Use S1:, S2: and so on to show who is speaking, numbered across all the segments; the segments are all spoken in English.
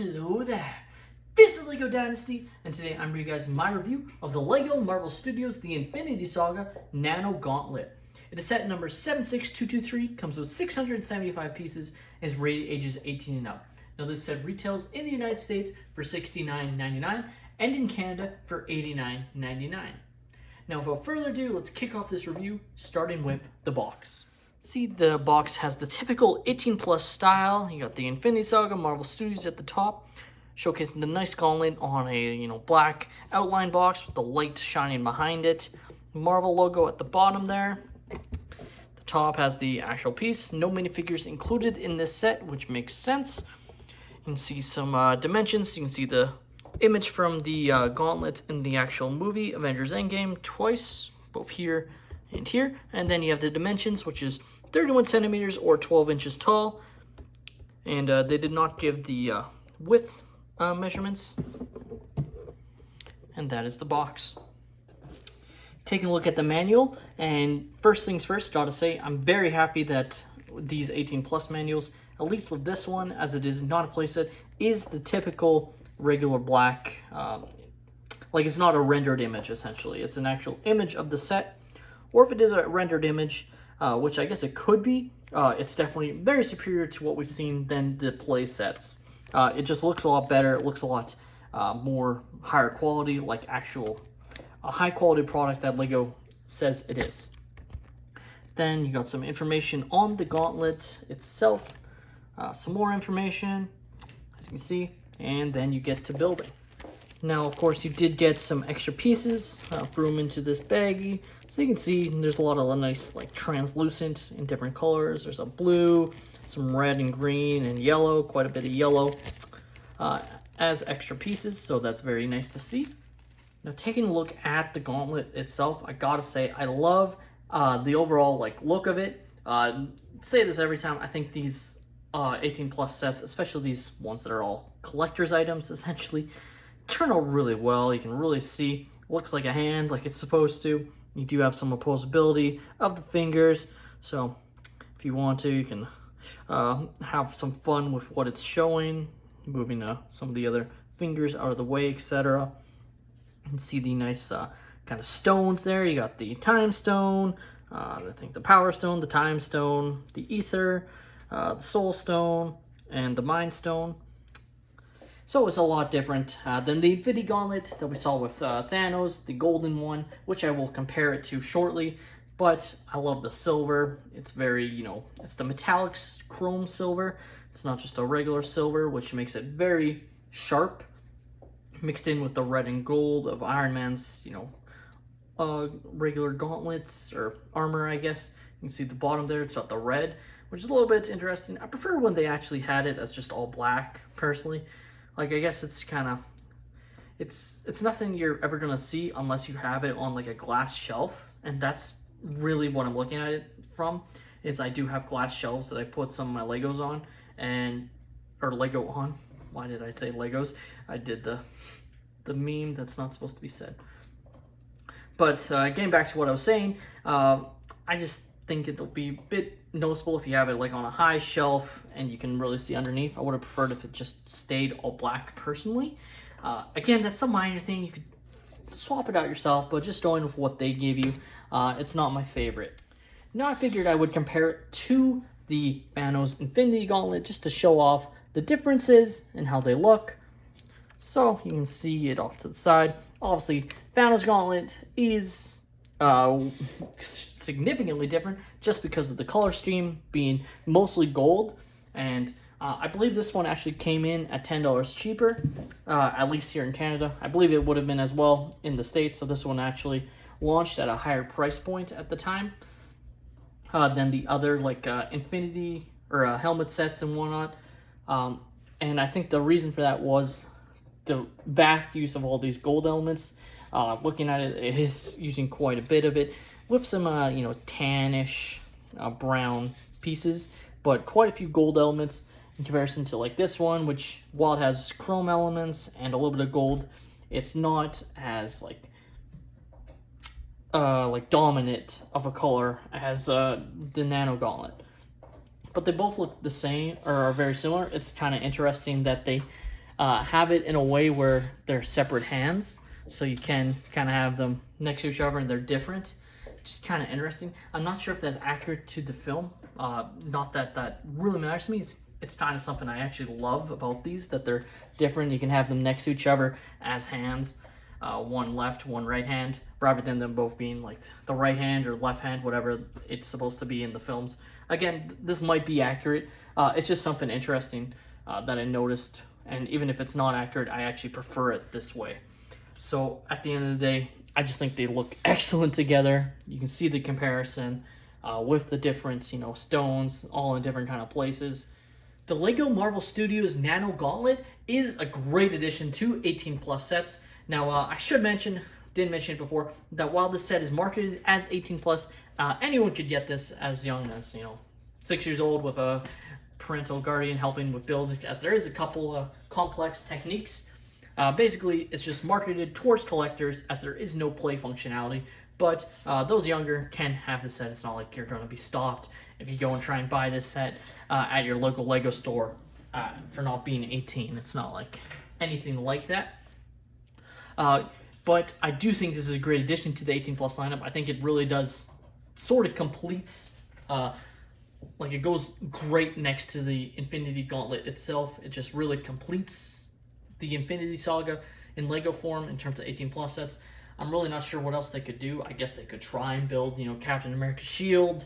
S1: Hello there, this is LEGO Dynasty, and today I'm bringing you guys my review of the LEGO Marvel Studios The Infinity Saga Nano Gauntlet. It is set number 76223, comes with 675 pieces, and is rated ages 18 and up. Now this set retails in the United States for $69.99 and in Canada for $89.99. Now without further ado, let's kick off this review, starting with the box. See, the box has the typical 18 plus style. You got the Infinity Saga Marvel Studios at the top, showcasing the nice gauntlet on a black outline box with the light shining behind it. Marvel logo at the bottom there. The top has the actual piece. No minifigures included in this set, which makes sense. You can see some dimensions. You can see the image from the gauntlet in the actual movie Avengers Endgame twice, both here and here. And then you have the dimensions, which is 31 centimeters or 12 inches tall. And they did not give the width measurements. And that is the box. Taking a look at the manual, and first things first, gotta say, I'm very happy that these 18 plus manuals, at least with this one, as it is not a playset, is the typical regular black, like it's not a rendered image essentially. It's an actual image of the set, or if it is a rendered image, which I guess it could be, it's definitely very superior to what we've seen than the play sets. It just looks a lot better. It looks a lot more higher quality, like actual high quality product that LEGO says it is. Then you got some information on the gauntlet itself, some more information, as you can see, and then you get to building. Now, of course, you did get some extra pieces, threw them into this baggie. So you can see there's a lot of nice, like, translucent in different colors. There's a blue, some red and green and yellow, quite a bit of yellow as extra pieces. So that's very nice to see. Now, taking a look at the gauntlet itself, I gotta say, I love the overall, like, look of it. Say this every time, I think these 18 plus sets, especially these ones that are all collector's items, essentially, turn out really well. You can really see, looks like a hand, like it's supposed to. You do have some opposability of the fingers, so if you want to, you can have some fun with what it's showing, moving some of the other fingers out of the way, etc. You can see the nice kind of stones there. You got the time stone, I think the power stone, the time stone, the ether, the soul stone, and the mind stone. So it's a lot different than the Infinity Gauntlet that we saw with Thanos, the golden one, which I will compare it to shortly. But I love the silver. It's very, it's the metallic chrome silver. It's not just a regular silver, which makes it very sharp, mixed in with the red and gold of Iron Man's, regular gauntlets, or armor, I guess. You can see the bottom there, it's got the red, which is a little bit interesting. I prefer when they actually had it as just all black, personally. Like, I guess it's kind of, it's nothing you're ever going to see unless you have it on, like, a glass shelf. And that's really what I'm looking at it from, is I do have glass shelves that I put some of my Legos on, or Lego on. Why did I say Legos? I did the meme that's not supposed to be said. But getting back to what I was saying, I just think it'll be a bit noticeable if you have it like on a high shelf and you can really see underneath. I would have preferred if it just stayed all black personally. Again, that's a minor thing. You could swap it out yourself, but just going with what they give you, it's not my favorite. Now I figured I would compare it to the Thanos Infinity Gauntlet just to show off the differences and how they look. So you can see it off to the side. Obviously, Thanos Gauntlet is significantly different just because of the color scheme being mostly gold, and I believe this one actually came in at $10 cheaper, at least here in Canada. I believe it would have been as well in the States, so this one actually launched at a higher price point at the time than the other, like Infinity or helmet sets and whatnot. And I think the reason for that was the vast use of all these gold elements. Looking at it, it is using quite a bit of it, with some, tannish brown pieces, but quite a few gold elements in comparison to like this one, which while it has chrome elements and a little bit of gold, it's not as like dominant of a color as the Nano Gauntlet. But they both look the same, or are very similar. It's kind of interesting that they have it in a way where they're separate hands, so you can kind of have them next to each other and they're different. Just kind of interesting. I'm not sure if that's accurate to the film. Not that that really matters to me. It's kind of something I actually love about these, that they're different. You can have them next to each other as hands, one left, one right hand, rather than them both being like the right hand or left hand, whatever it's supposed to be in the films. Again, this might be accurate. It's just something interesting that I noticed, and even if it's not accurate, I actually prefer it this way. So at the end of the day, I just think they look excellent together. You can see the comparison with the different, stones all in different kind of places. The LEGO Marvel Studios Nano Gauntlet is a great addition to 18 plus sets. Now, I should mention, didn't mention it before, that while this set is marketed as 18 plus, anyone could get this as young as, 6 years old with a parental guardian helping with build, as there is a couple complex techniques. Basically, it's just marketed towards collectors, as there is no play functionality, but those younger can have the set. It's not like you're going to be stopped if you go and try and buy this set at your local LEGO store for not being 18. It's not like anything like that. But I do think this is a great addition to the 18 plus lineup. I think it really does sort of completes, like it goes great next to the Infinity Gauntlet itself. It just really completes the Infinity Saga in LEGO form in terms of 18 plus sets. I'm really not sure what else they could do. I guess they could try and build, Captain America's shield.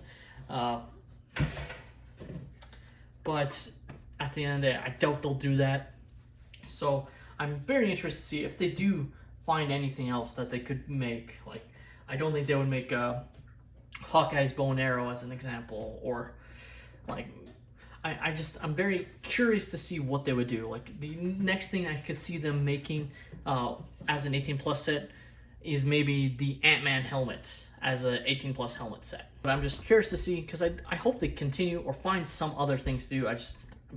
S1: But at the end of the day, I doubt they'll do that. So I'm very interested to see if they do find anything else that they could make. Like, I don't think they would make Hawkeye's bow and arrow as an example, or like, I'm very curious to see what they would do. Like, the next thing I could see them making as an 18 plus set is maybe the Ant-Man helmet as an 18 plus helmet set. But I'm just curious to see, because I hope they continue or find some other things to do. I'm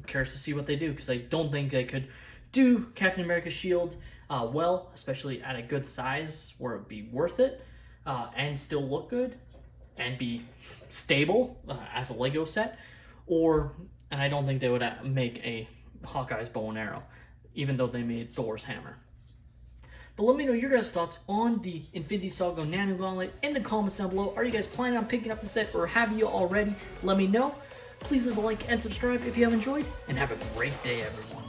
S1: curious to see what they do, because I don't think they could do Captain America's shield well, especially at a good size where it'd be worth it and still look good and be stable as a LEGO set. And I don't think they would make a Hawkeye's bow and arrow, even though they made Thor's hammer. But let me know your guys' thoughts on the Infinity Saga Nano Gauntlet in the comments down below. Are you guys planning on picking up the set, or have you already? Let me know. Please leave a like and subscribe if you have enjoyed, and have a great day, everyone.